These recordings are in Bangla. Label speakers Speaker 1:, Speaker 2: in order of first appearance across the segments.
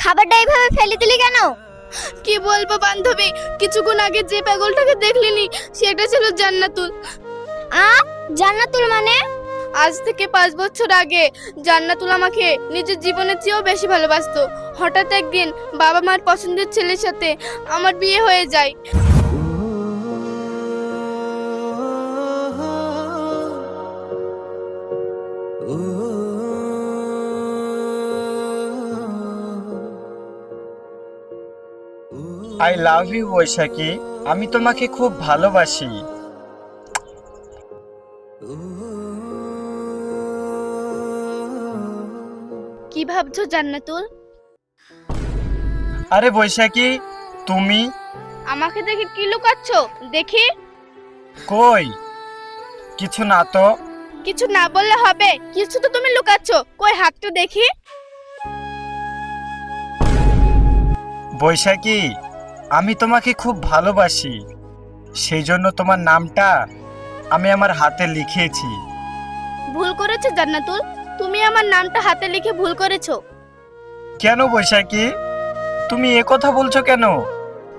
Speaker 1: খাবারটা এইভাবে ফেলে দিলি কেন?
Speaker 2: কি বলবো বান্ধবী, কিছুক্ষণ আগে যে পাগলটাকে দেখলিনি সেটা ছিল জান্নাতুল।
Speaker 1: আ জান্নাতুল মানে?
Speaker 2: আজ থেকে 5 বছর আগে জান্নাতুল আমাকে নিজের জীবনের চেয়েও বেশি ভালোবাসতো। হঠাৎ একদিন বাবা মার পছন্দের ছেলের সাথে আমার বিয়ে হয়ে যায়।
Speaker 3: আই লাভ ইউ বৈশাখী, আমি তোমাকে খুব ভালোবাসি।
Speaker 2: কি ভাবছো জান্নাতুল?
Speaker 3: আরে বৈশাখী, তুমি
Speaker 2: আমাকে দেখে কি লুকাচ্ছ দেখি?
Speaker 3: কই? কিছু না তো।
Speaker 2: কিছু না বললে হবে, কিছু তো তুমি লুকাচ্ছ। কই হাতটা দেখি।
Speaker 3: বৈশাখী, আমি তোমাকে খুব ভালোবাসি, সেই জন্য তোমার নামটা আমি আমার হাতে লিখিয়েছি।
Speaker 2: ভুল করেছো জান্নাতুল, তুমি আমার নামটা হাতে লিখে ভুল করেছো।
Speaker 3: কেন বৈশাখী, তুমি এ কথা বলছো কেন?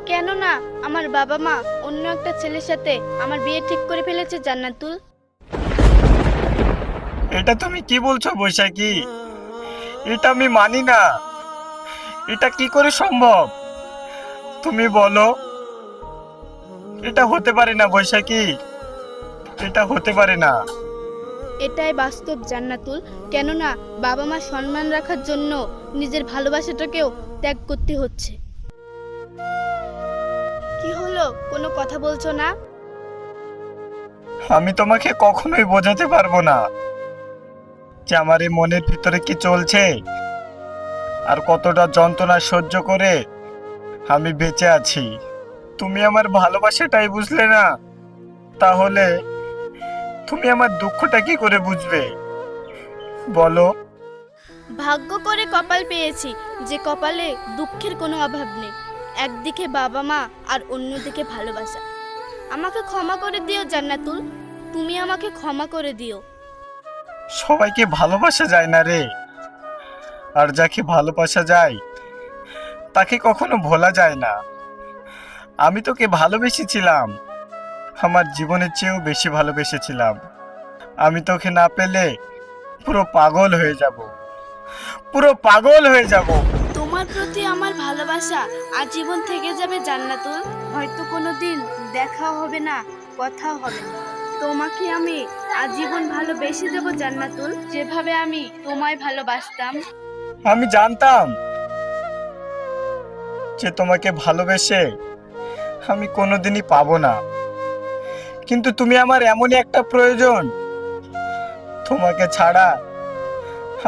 Speaker 2: কেন না, আমার বাবা মা অন্য একটা ছেলের সাথে আমার বিয়ে ঠিক করে ফেলেছে জান্নাতুল।
Speaker 3: এটা তুমি কি বলছো বৈশাখী? এটা আমি মানি না। এটা কি করে সম্ভব? তুমি বলো। এটা হতে পারে না বৈশাখী, এটা হতে পারে না।
Speaker 2: এটাই বাস্তব জান্নাতুল। কেননা বাবা মা সম্মান রাখার জন্য নিজের ভালোবাসাটাকেও ত্যাগ করতে হচ্ছে। কি হলো, কোনো কথা বলছো না?
Speaker 3: আমি তোমাকে কখনোই বোঝাতে পারবো না যে আমার এই মনের ভিতরে কি চলছে আর কতটা যন্ত্রণা সহ্য করে আমি বেঁচে আছি। তুমি আমার ভালোবাসাটাই বুঝলে না, তাহলে তুমি আমার দুঃখটা কি করে বুঝবে বলো?
Speaker 2: ভাগ্য করে কপাল পেয়েছি যে কপালে দুঃখের কোনো অভাব নেই। একদিকে বাবা মা আর অন্যদিকে ভালোবাসা। আমাকে ক্ষমা করে দিও জান্নাতুল, তুমি আমাকে ক্ষমা করে দিও।
Speaker 3: সবাইকে ভালোবাসা যায় না রে, আর যাকে ভালোবাসা যায় তাকে কখনো ভোলা যায় না। আমি তোকে ভালোবেসেছিলাম, আমার জীবনের চেয়েও বেশি ভালোবেসেছিলাম। আমি তোকে না পেলে পুরো পাগল হয়ে যাব, পুরো পাগল হয়ে যাব।
Speaker 2: তোমার প্রতি আমার ভালোবাসা আজীবন থেকে যাবে জান্নাতুল। হয়তো কোনোদিন দেখা হবে না, কথাও হবে না, তোমাকে আমি আজীবন ভালোবেসে যাব জান্নাতুল, যেভাবে আমি তোমায় ভালোবাসতাম।
Speaker 3: আমি জানতাম যে তোমাকে ভালোবেসে আমি কোনোদিনই পাবো না, কিন্তু তুমি আমার এমনই একটা প্রয়োজন, তোমাকে ছাড়া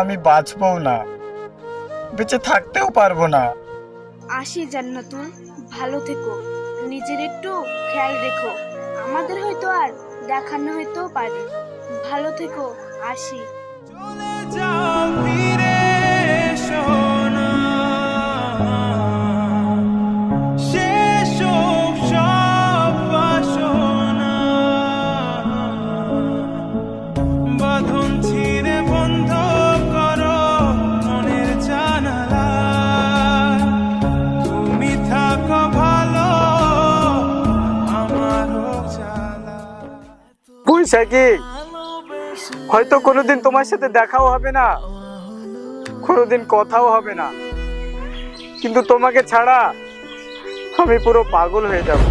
Speaker 3: আমি বাঁচবও না, বেঁচে থাকতেও পারবো না।
Speaker 2: আসি জান্নাতুল, ভালো থেকো, নিজের একটু খেয়াল রেখো। আমাদের হয়তো আর দেখানো হয়তো পারে। ভালো থেকো, আসি।
Speaker 4: চলে যাও ফিরে এসো না, শেষ হোক সব বাসনা, বাঁধন ছিঁড়ে বন্ধ করো মনের জানালা, তুমি থাকো ভালো আমারও জ্বালা।
Speaker 3: বৈশাখী, হয়তো কোনোদিন তোমার সাথে দেখাও হবে না, কোনোদিন কথাও হবে না, কিন্তু তোমাকে ছাড়া আমি পুরো পাগল হয়ে যাব,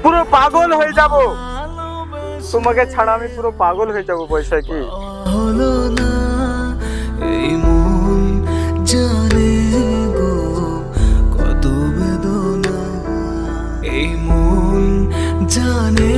Speaker 3: পুরো পাগল হয়ে যাব। তোমাকে ছাড়া আমি পুরো পাগল হয়ে যাব বৈশাখী।
Speaker 4: হলো না এই মন জানে গো কত বেদনা, এই মন জানে